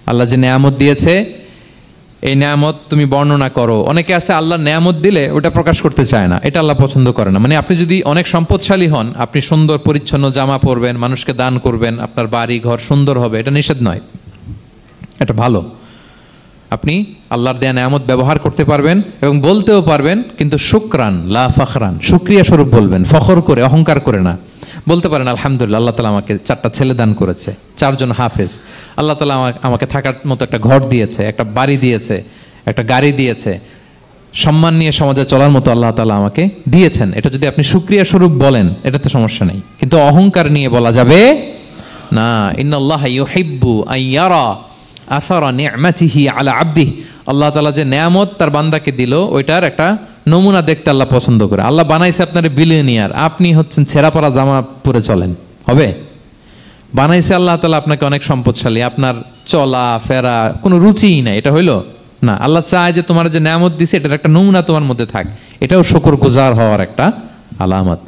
আল্লাহ যে নেয়ামত দিয়েছে এই নেয়ামত তুমি বর্ণনা করো। অনেকে আছে আল্লাহ নেয়ামত দিলে ওটা প্রকাশ করতে চায় না, এটা আল্লাহ পছন্দ করে না। মানে আপনি যদি অনেক সম্পদশালী হন, আপনি সুন্দর পরিচ্ছন্ন জামা পরবেন, মানুষকে দান করবেন, আপনার বাড়ি ঘর সুন্দর হবে, এটা নিষেধ নয়, এটা ভালো। আপনি আল্লাহর দেয়া নেয়ামত ব্যবহার করতে পারবেন এবং বলতেও পারবেন, কিন্তু শুকরান লা ফখরান, শুকরিয়া স্বরূপ বলবেন, ফখর করে অহংকার করে না। বলতে পারেন আলহামদুলিল্লাহ, আল্লাহ তাআলা আমাকে 4টা ছেলে দান করেছে, 4 জন হাফেজ, আল্লাহ তাআলা আমাকে থাকার মতো একটা ঘর দিয়েছে, একটা বাড়ি দিয়েছে, একটা গাড়ি দিয়েছে, সম্মান নিয়ে সমাজে চলার মতো আল্লাহ তাআলা আমাকে দিয়েছেন। এটা যদি আপনি শুকরিয়া স্বরূপ বলেন, এটাতে সমস্যা নেই, কিন্তু অহংকার নিয়ে বলা যাবে না। ইন্নাল্লাহা ইউহিব্বু আন ইয়ারা আসারা নি'মাতিহি আলা আবদিহি, আল্লাহ তাআলা যে নেয়ামত তার বান্দাকে দিল ওইটার একটা নমুনা দেখতে আল্লাহ পছন্দ করে। আল্লাহ বানাইছে আপনার বিলিয়নিয়ার, আপনি হচ্ছেন ছেঁড়া পরা জামা পরে চলেন, হবে? বানাইছে আল্লাহ তাআলা আপনাকে অনেক সম্পদশালী, আপনার চলা ফেরা কোনো রুচিই নাই, এটা হইলো না। আল্লাহ চায় যে তোমার যে নেয়ামত দিছে এটার একটা নমুনা তোমার মধ্যে থাক, এটাও শুকর গুজার হওয়ার একটা আলামত।